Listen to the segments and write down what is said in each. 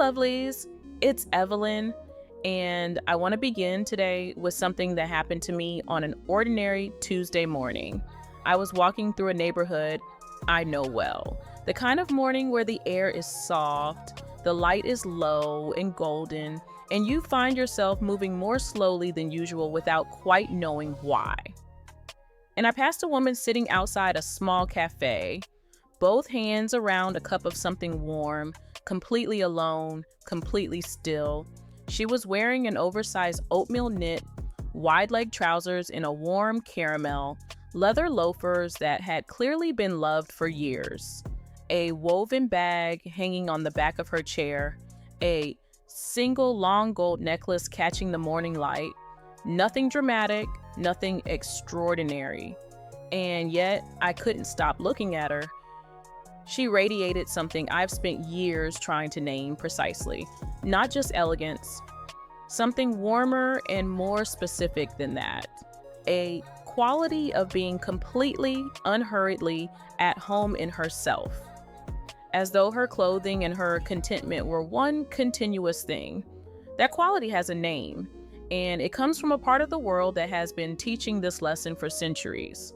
lovelies, it's Evelyn, and I want to begin today with something that happened to me on an ordinary Tuesday morning. I was walking through a neighborhood I know well, the kind of morning where the air is soft, the light is low and golden, and you find yourself moving more slowly than usual without quite knowing why. And I passed a woman sitting outside a small cafe, both hands around a cup of something warm, completely alone, completely still. She was wearing an oversized oatmeal knit, wide-leg trousers in a warm caramel, leather loafers that had clearly been loved for years, a woven bag hanging on the back of her chair, a single long gold necklace catching the morning light. Nothing dramatic, nothing extraordinary. And yet, I couldn't stop looking at her. She radiated something I've spent years trying to name precisely. Not just elegance, something warmer and more specific than that. A quality of being completely, unhurriedly at home in herself. As though her clothing and her contentment were one continuous thing. That quality has a name, and it comes from a part of the world that has been teaching this lesson for centuries.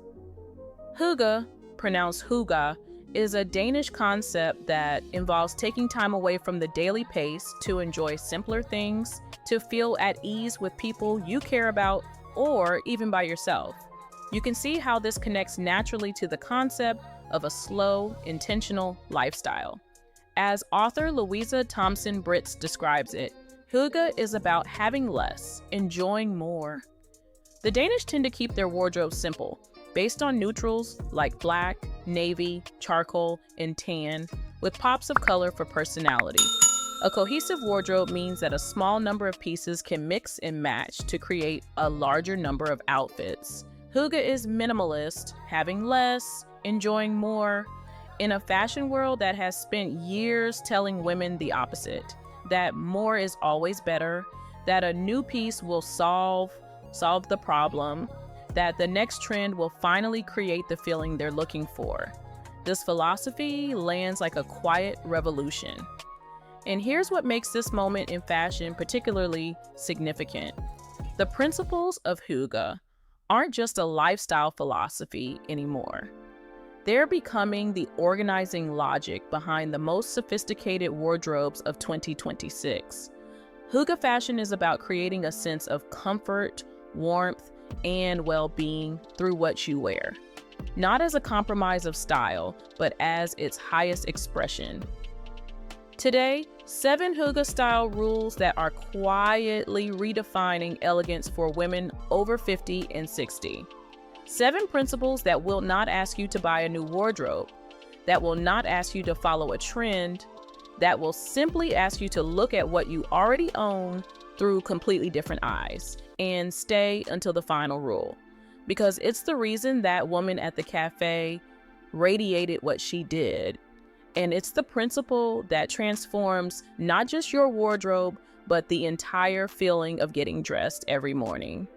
Hygge, pronounced Hygge, is a Danish concept that involves taking time away from the daily pace to enjoy simpler things, to feel at ease with people you care about, or even by yourself. You can see how this connects naturally to the concept of a slow, intentional lifestyle. As author Louisa Thompson Britz describes it, Hygge is about having less, enjoying more. The Danish tend to keep their wardrobe simple, based on neutrals like black, navy, charcoal, and tan, with pops of color for personality. A cohesive wardrobe means that a small number of pieces can mix and match to create a larger number of outfits. Hygge is minimalist, having less, enjoying more, in a fashion world that has spent years telling women the opposite, that more is always better, that a new piece will solve the problem, that the next trend will finally create the feeling they're looking for. This philosophy lands like a quiet revolution. And here's what makes this moment in fashion particularly significant. The principles of Hygge aren't just a lifestyle philosophy anymore. They're becoming the organizing logic behind the most sophisticated wardrobes of 2026. Hygge fashion is about creating a sense of comfort, warmth, and well-being through what you wear. Not as a compromise of style, but as its highest expression. Today, 7 Hygge style rules that are quietly redefining elegance for women over 50 and 60. 7 principles that will not ask you to buy a new wardrobe, that will not ask you to follow a trend, that will simply ask you to look at what you already own through completely different eyes, and stay until the final rule. Because it's the reason that woman at the cafe radiated what she did. And it's the principle that transforms not just your wardrobe, but the entire feeling of getting dressed every morning.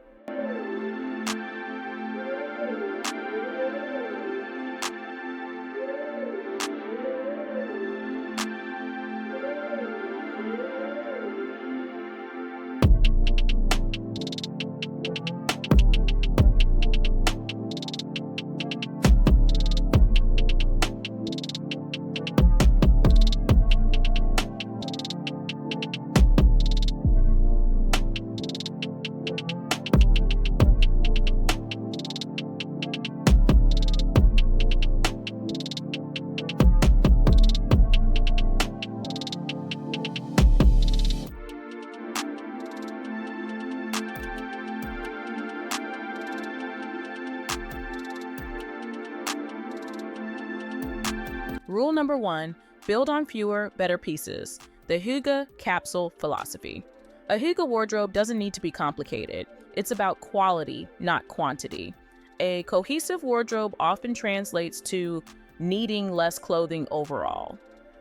Rule number 1, build on fewer, better pieces. The Hygge capsule philosophy. A Hygge wardrobe doesn't need to be complicated. It's about quality, not quantity. A cohesive wardrobe often translates to needing less clothing overall.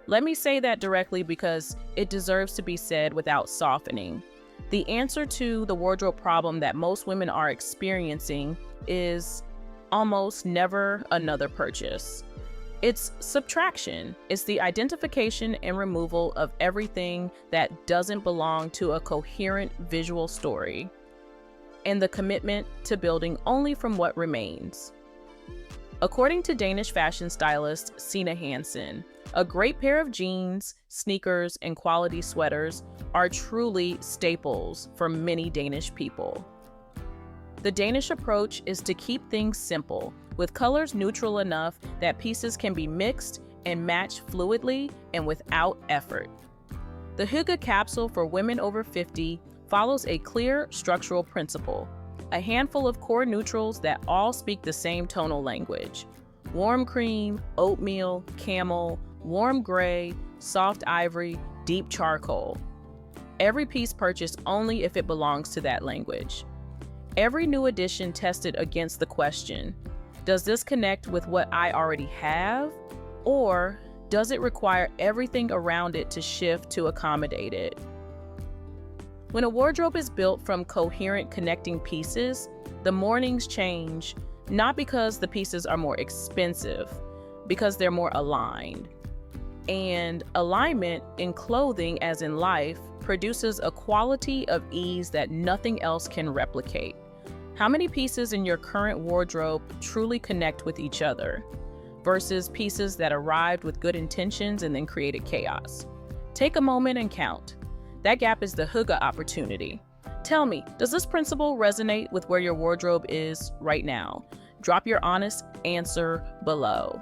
Let me say that directly because it deserves to be said without softening. The answer to the wardrobe problem that most women are experiencing is almost never another purchase. It's subtraction. It's the identification and removal of everything that doesn't belong to a coherent visual story, and the commitment to building only from what remains. According to Danish fashion stylist Sina Hansen, a great pair of jeans, sneakers, and quality sweaters are truly staples for many Danish people. The Danish approach is to keep things simple, with colors neutral enough that pieces can be mixed and matched fluidly and without effort. The Hygge capsule for women over 50 follows a clear structural principle, a handful of core neutrals that all speak the same tonal language: warm cream, oatmeal, camel, warm gray, soft ivory, deep charcoal. Every piece purchased only if it belongs to that language. Every new addition tested against the question, does this connect with what I already have? Or does it require everything around it to shift to accommodate it? When a wardrobe is built from coherent connecting pieces, the mornings change, not because the pieces are more expensive, because they're more aligned. And alignment in clothing, as in life, produces a quality of ease that nothing else can replicate. How many pieces in your current wardrobe truly connect with each other versus pieces that arrived with good intentions and then created chaos? Take a moment and count. That gap is the Hygge opportunity. Tell me, does this principle resonate with where your wardrobe is right now? Drop your honest answer below.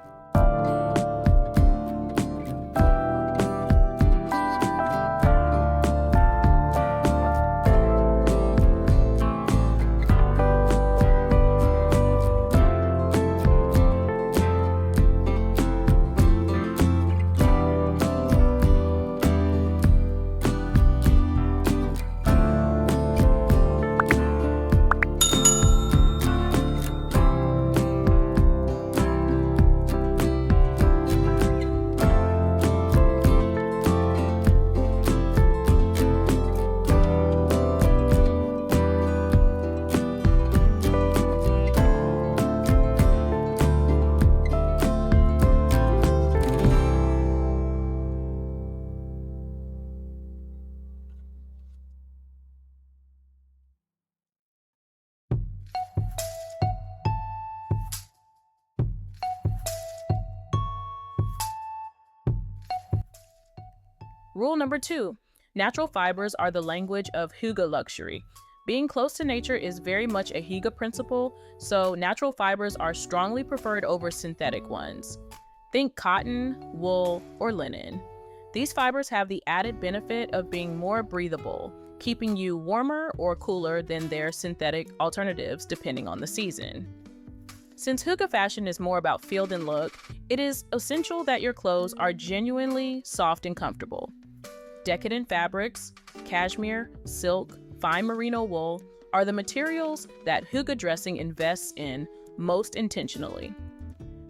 Rule number 2, natural fibers are the language of Hygge luxury. Being close to nature is very much a Hygge principle, so natural fibers are strongly preferred over synthetic ones. Think cotton, wool, or linen. These fibers have the added benefit of being more breathable, keeping you warmer or cooler than their synthetic alternatives depending on the season. Since Hygge fashion is more about feel than look, it is essential that your clothes are genuinely soft and comfortable. Decadent fabrics, cashmere, silk, fine merino wool are the materials that Hygge dressing invests in most intentionally.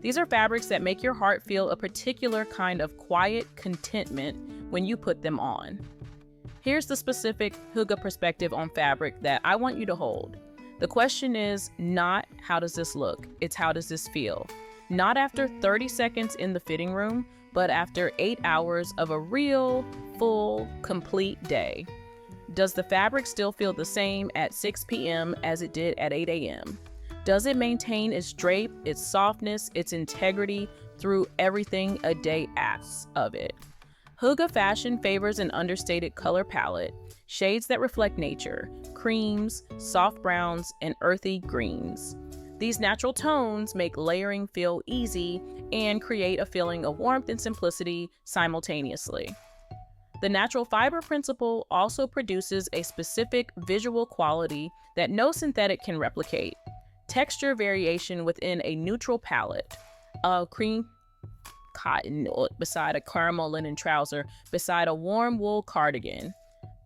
These are fabrics that make your heart feel a particular kind of quiet contentment when you put them on. Here's the specific Hygge perspective on fabric that I want you to hold. The question is not how does this look, it's how does this feel? Not after 30 seconds in the fitting room, but after 8 hours of a real, full, complete day. Does the fabric still feel the same at 6 p.m. as it did at 8 a.m.? Does it maintain its drape, its softness, its integrity through everything a day asks of it? Hygge fashion favors an understated color palette, shades that reflect nature, creams, soft browns, and earthy greens. These natural tones make layering feel easy and create a feeling of warmth and simplicity simultaneously. The natural fiber principle also produces a specific visual quality that no synthetic can replicate: texture variation within a neutral palette. A cream cotton beside a caramel linen trouser beside a warm wool cardigan.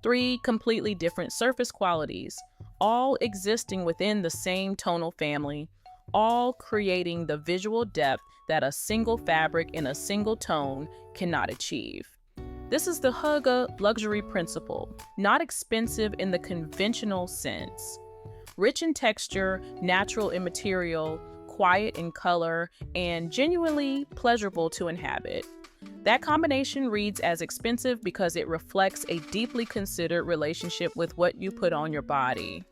3 completely different surface qualities, all existing within the same tonal family, all creating the visual depth that a single fabric in a single tone cannot achieve. This is the Hygge luxury principle, not expensive in the conventional sense. Rich in texture, natural in material, quiet in color, and genuinely pleasurable to inhabit. That combination reads as expensive because it reflects a deeply considered relationship with what you put on your body.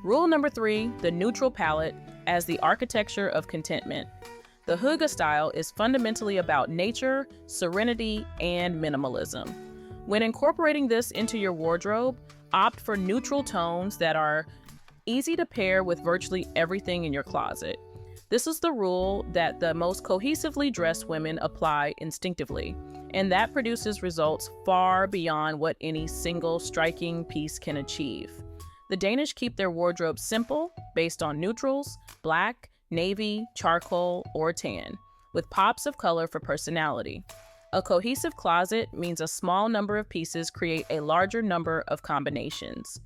Rule number 3, the neutral palette as the architecture of contentment. The Hygge style is fundamentally about nature, serenity, and minimalism. When incorporating this into your wardrobe, opt for neutral tones that are easy to pair with virtually everything in your closet. This is the rule that the most cohesively dressed women apply instinctively, and that produces results far beyond what any single striking piece can achieve. The Danish keep their wardrobes simple, based on neutrals, black, navy, charcoal, or tan, with pops of color for personality. A cohesive closet means a small number of pieces create a larger number of combinations.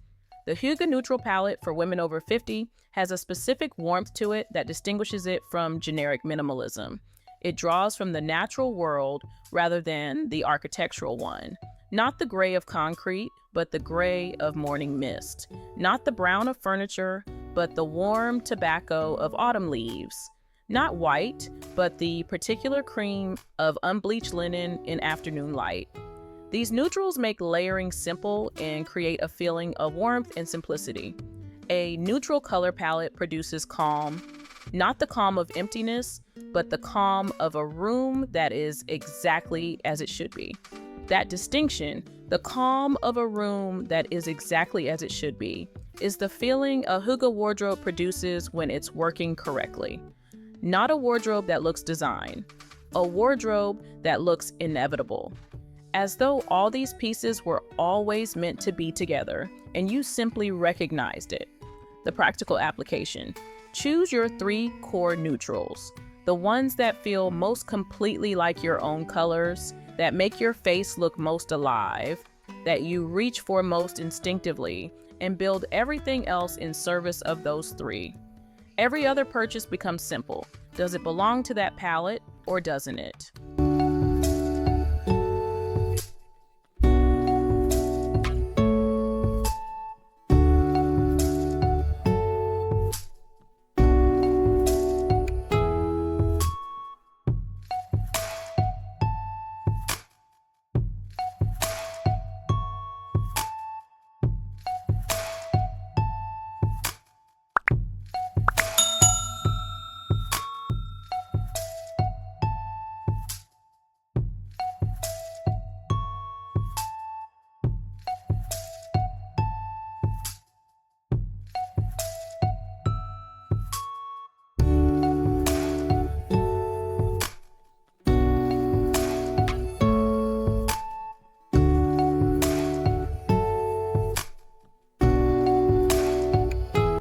The Hygge neutral palette for women over 50 has a specific warmth to it that distinguishes it from generic minimalism. It draws from the natural world rather than the architectural one. Not the gray of concrete, but the gray of morning mist. Not the brown of furniture, but the warm tobacco of autumn leaves. Not white, but the particular cream of unbleached linen in afternoon light. These neutrals make layering simple and create a feeling of warmth and simplicity. A neutral color palette produces calm, not the calm of emptiness, but the calm of a room that is exactly as it should be. That distinction, the calm of a room that is exactly as it should be, is the feeling a Hygge wardrobe produces when it's working correctly. Not a wardrobe that looks designed, a wardrobe that looks inevitable. As though all these pieces were always meant to be together, and you simply recognized it. The practical application. Choose your 3 core neutrals, the ones that feel most completely like your own colors, that make your face look most alive, that you reach for most instinctively, and build everything else in service of those 3. Every other purchase becomes simple. Does it belong to that palette or doesn't it?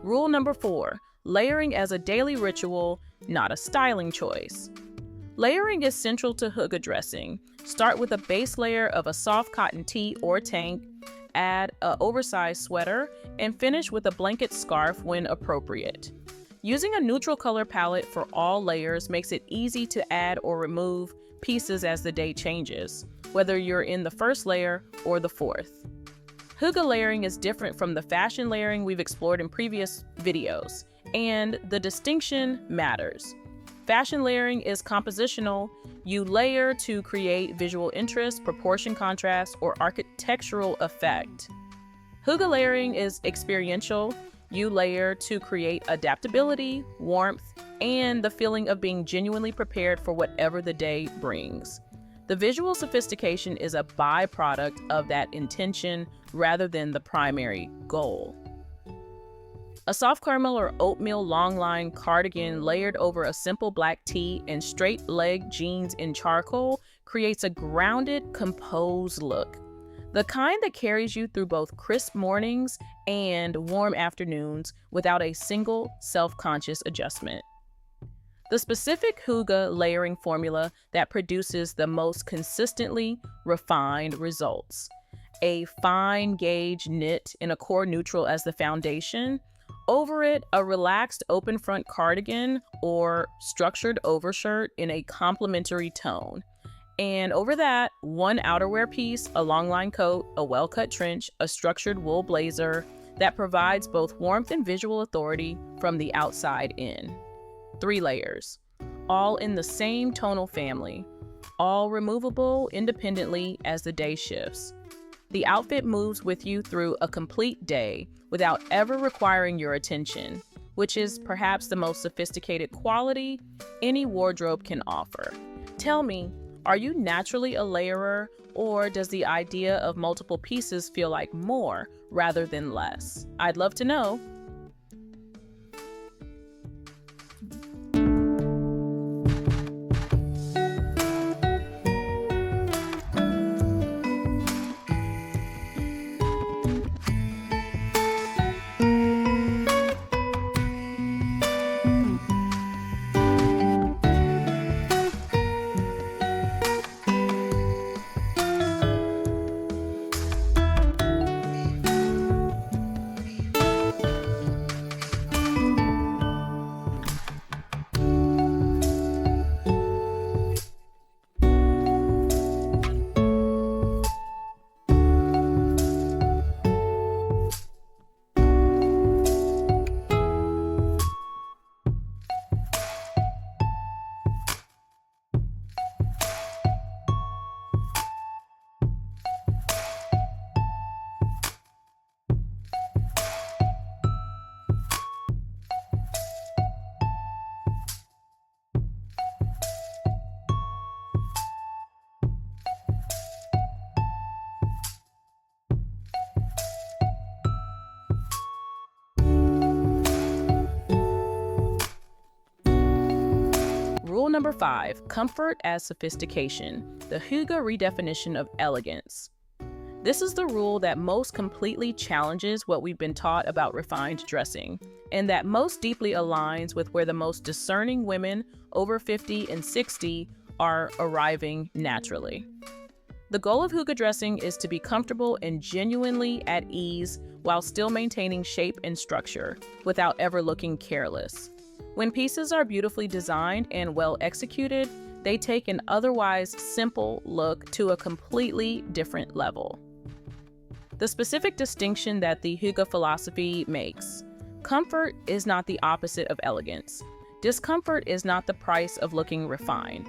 Rule number 4, layering as a daily ritual, not a styling choice. Layering is central to Hygge dressing. Start with a base layer of a soft cotton tee or tank, add an oversized sweater, and finish with a blanket scarf when appropriate. Using a neutral color palette for all layers makes it easy to add or remove pieces as the day changes, whether you're in the first layer or the fourth. Hygge layering is different from the fashion layering we've explored in previous videos, and the distinction matters. Fashion layering is compositional. You layer to create visual interest, proportion contrast, or architectural effect. Hygge layering is experiential. You layer to create adaptability, warmth, and the feeling of being genuinely prepared for whatever the day brings. The visual sophistication is a byproduct of that intention rather than the primary goal. A soft caramel or oatmeal long-line cardigan layered over a simple black tee and straight leg jeans in charcoal creates a grounded, composed look. The kind that carries you through both crisp mornings and warm afternoons without a single self-conscious adjustment. The specific Hygge layering formula that produces the most consistently refined results. A fine gauge knit in a core neutral as the foundation. Over it, a relaxed open front cardigan or structured overshirt in a complementary tone. And over that, one outerwear piece, a longline coat, a well-cut trench, a structured wool blazer that provides both warmth and visual authority from the outside in. 3 layers, all in the same tonal family, all removable independently as the day shifts. The outfit moves with you through a complete day without ever requiring your attention, which is perhaps the most sophisticated quality any wardrobe can offer. Tell me, are you naturally a layerer, or does the idea of multiple pieces feel like more rather than less? I'd love to know. Rule number 5, comfort as sophistication, the Hygge redefinition of elegance. This is the rule that most completely challenges what we've been taught about refined dressing, and that most deeply aligns with where the most discerning women over 50 and 60 are arriving naturally. The goal of Hygge dressing is to be comfortable and genuinely at ease while still maintaining shape and structure, without ever looking careless. When pieces are beautifully designed and well executed, they take an otherwise simple look to a completely different level. The specific distinction that the Hygge philosophy makes: comfort is not the opposite of elegance. Discomfort is not the price of looking refined.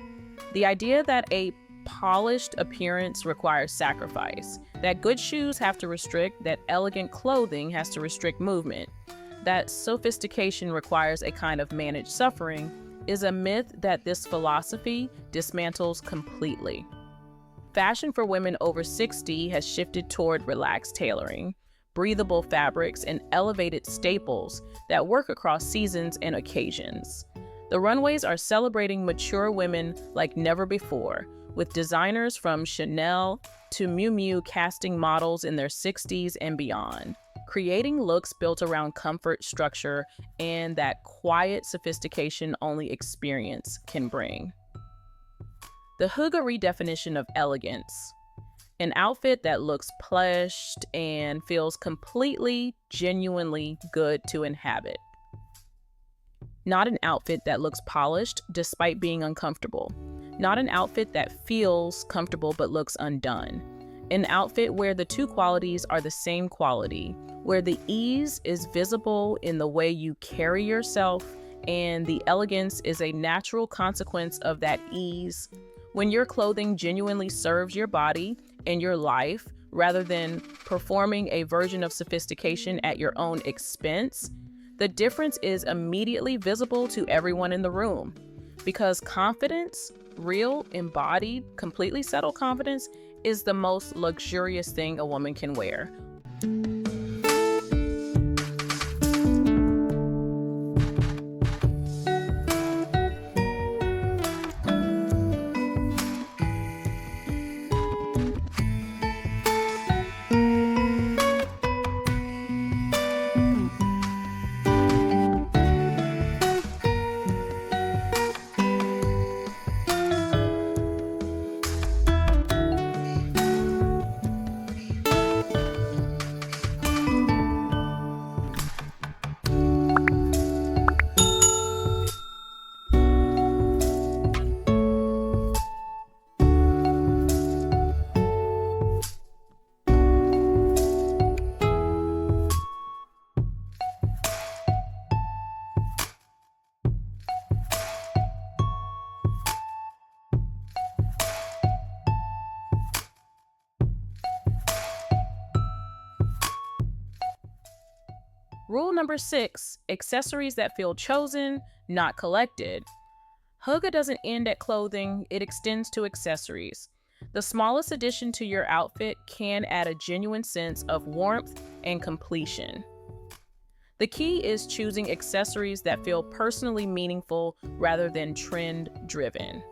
The idea that a polished appearance requires sacrifice, that good shoes have to restrict, that elegant clothing has to restrict movement, that sophistication requires a kind of managed suffering, is a myth that this philosophy dismantles completely. Fashion for women over 60 has shifted toward relaxed tailoring, breathable fabrics, and elevated staples that work across seasons and occasions. The runways are celebrating mature women like never before, with designers from Chanel to Miu Miu casting models in their 60s and beyond, creating looks built around comfort, structure, and that quiet sophistication only experience can bring. The Hygge redefinition of elegance: an outfit that looks plushed and feels completely, genuinely good to inhabit. Not an outfit that looks polished despite being uncomfortable. Not an outfit that feels comfortable but looks undone. An outfit where the two qualities are the same quality, where the ease is visible in the way you carry yourself, and the elegance is a natural consequence of that ease. When your clothing genuinely serves your body and your life, rather than performing a version of sophistication at your own expense, the difference is immediately visible to everyone in the room. Because confidence, real, embodied, completely settled confidence, is the most luxurious thing a woman can wear. Rule number 6, accessories that feel chosen, not collected. Hygge doesn't end at clothing, it extends to accessories. The smallest addition to your outfit can add a genuine sense of warmth and completion. The key is choosing accessories that feel personally meaningful rather than trend-driven.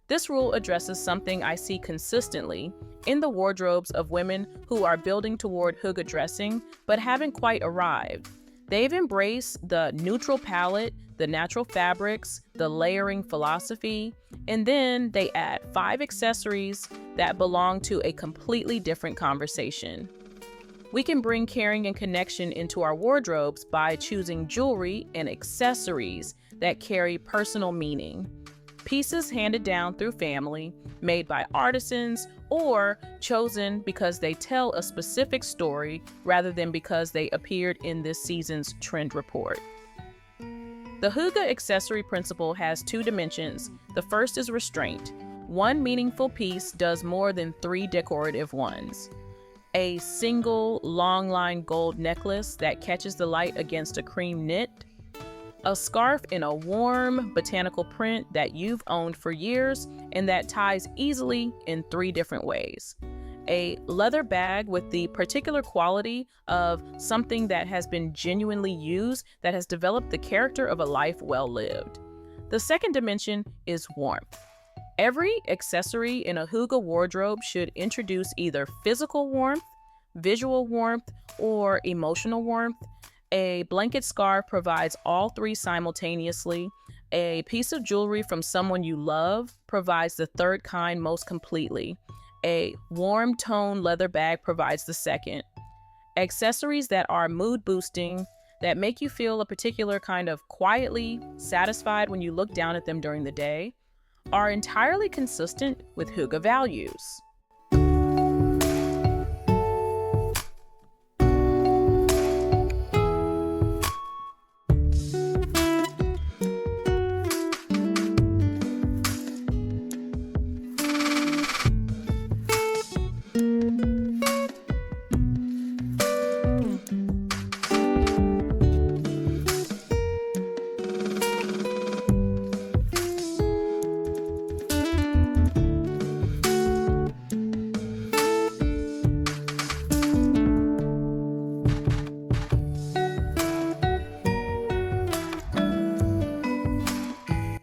This rule addresses something I see consistently in the wardrobes of women who are building toward Hygge dressing but haven't quite arrived. They've embraced the neutral palette, the natural fabrics, the layering philosophy, and then they add 5 accessories that belong to a completely different conversation. We can bring caring and connection into our wardrobes by choosing jewelry and accessories that carry personal meaning. Pieces handed down through family, made by artisans, or chosen because they tell a specific story rather than because they appeared in this season's trend report. The Hygge accessory principle has 2 dimensions. The first is restraint. One meaningful piece does more than 3 decorative ones. A single long line gold necklace that catches the light against a cream knit. A scarf in a warm botanical print that you've owned for years and that ties easily in 3 different ways. A leather bag with the particular quality of something that has been genuinely used, that has developed the character of a life well lived. The second dimension is warmth. Every accessory in a Hygge wardrobe should introduce either physical warmth, visual warmth, or emotional warmth. A blanket scarf provides all 3 simultaneously. A piece of jewelry from someone you love provides the third kind most completely. A warm tone leather bag provides the second. Accessories that are mood boosting, that make you feel a particular kind of quietly satisfied when you look down at them during the day, are entirely consistent with Hygge values.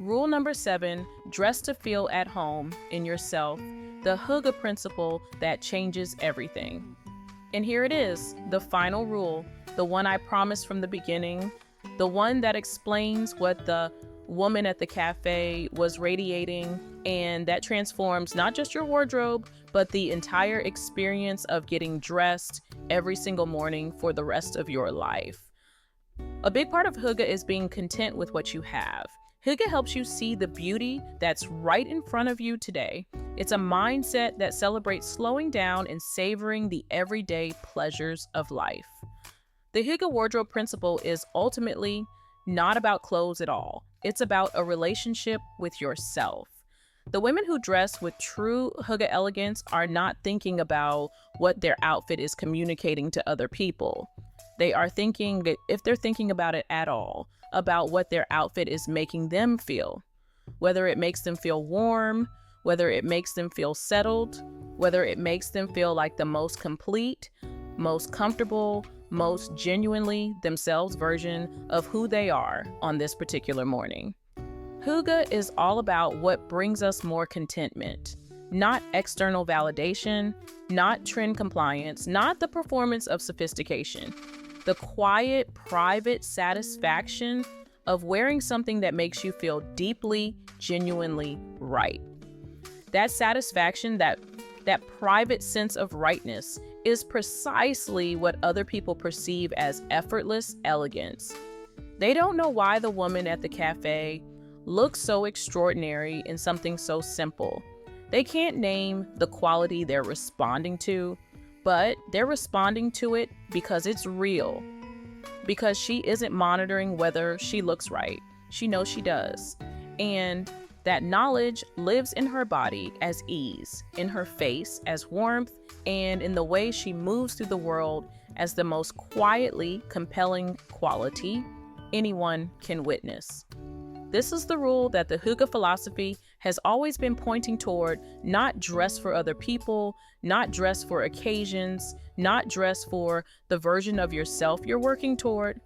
Rule number 7, dress to feel at home in yourself, the Hygge principle that changes everything. And here it is, the final rule, the one I promised from the beginning, the one that explains what the woman at the cafe was radiating, and that transforms not just your wardrobe, but the entire experience of getting dressed every single morning for the rest of your life. A big part of Hygge is being content with what you have. Hygge helps you see the beauty that's right in front of you today. It's a mindset that celebrates slowing down and savoring the everyday pleasures of life. The Hygge wardrobe principle is ultimately not about clothes at all. It's about a relationship with yourself. The women who dress with true Hygge elegance are not thinking about what their outfit is communicating to other people. They are thinking, if they're thinking about it at all, about what their outfit is making them feel. Whether it makes them feel warm, whether it makes them feel settled, whether it makes them feel like the most complete, most comfortable, most genuinely themselves version of who they are on this particular morning. Hygge is all about what brings us more contentment, not external validation, not trend compliance, not the performance of sophistication. The quiet, private satisfaction of wearing something that makes you feel deeply, genuinely right. That satisfaction, that private sense of rightness, is precisely what other people perceive as effortless elegance. They don't know why the woman at the cafe looks so extraordinary in something so simple. They can't name the quality they're responding to, but they're responding to it because it's real. Because she isn't monitoring whether she looks right. She knows she does. And that knowledge lives in her body as ease, in her face as warmth, and in the way she moves through the world as the most quietly compelling quality anyone can witness. This is the rule that the Hygge philosophy has always been pointing toward: not dress for other people, not dress for occasions, not dress for the version of yourself you're working toward.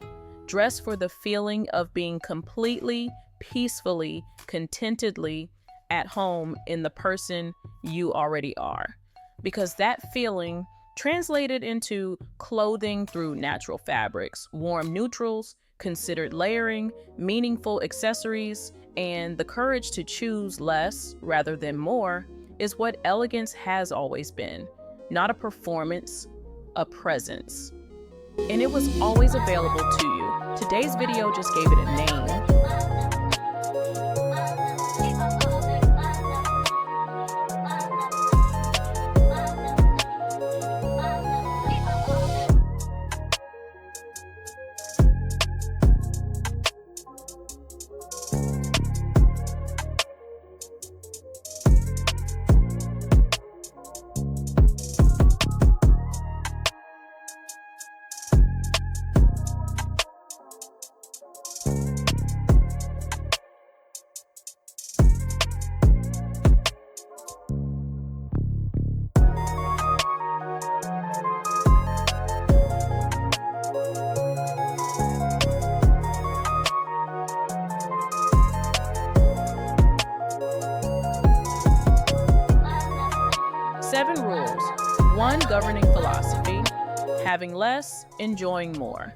Dress for the feeling of being completely, peacefully, contentedly at home in the person you already are. Because that feeling translated into clothing through natural fabrics, warm neutrals, considered layering, meaningful accessories, and the courage to choose less rather than more is what elegance has always been. Not a performance, a presence. And it was always available to you. Today's video just gave it a name. 7 rules. 1 governing philosophy: having less, enjoying more.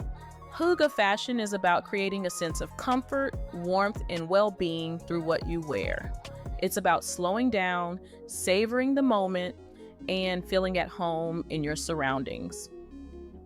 Hygge fashion is about creating a sense of comfort, warmth, and well-being through what you wear. It's about slowing down, savoring the moment, and feeling at home in your surroundings.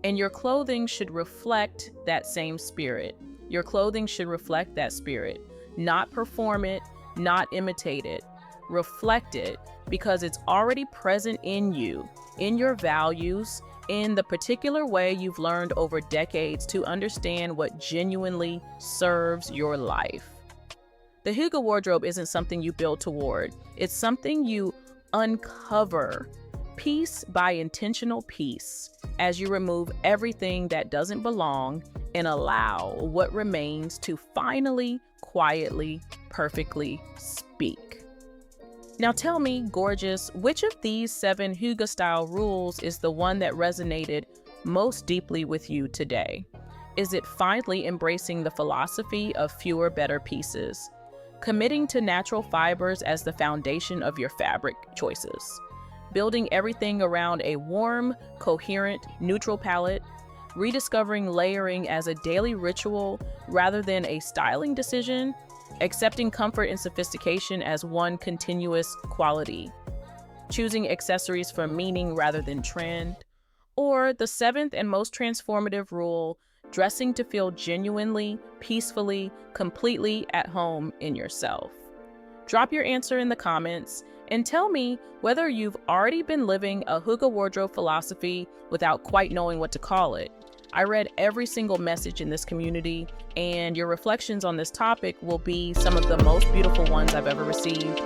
And your clothing should reflect that same spirit. Your clothing should reflect that spirit. Not perform it, not imitate it. Reflect it, because it's already present in you, in your values, in the particular way you've learned over decades to understand what genuinely serves your life. The Hygge wardrobe isn't something you build toward. It's something you uncover, piece by intentional piece, as you remove everything that doesn't belong and allow what remains to finally, quietly, perfectly speak. Now tell me, gorgeous, which of these 7 Hygge style rules is the one that resonated most deeply with you today? Is it finally embracing the philosophy of fewer, better pieces? Committing to natural fibers as the foundation of your fabric choices? Building everything around a warm, coherent, neutral palette? Rediscovering layering as a daily ritual rather than a styling decision? Accepting comfort and sophistication as one continuous quality? Choosing accessories for meaning rather than trend? Or the 7th and most transformative rule: dressing to feel genuinely, peacefully, completely at home in yourself? Drop your answer in the comments and tell me whether you've already been living a Hygge wardrobe philosophy without quite knowing what to call it. I read every single message in this community, and your reflections on this topic will be some of the most beautiful ones I've ever received.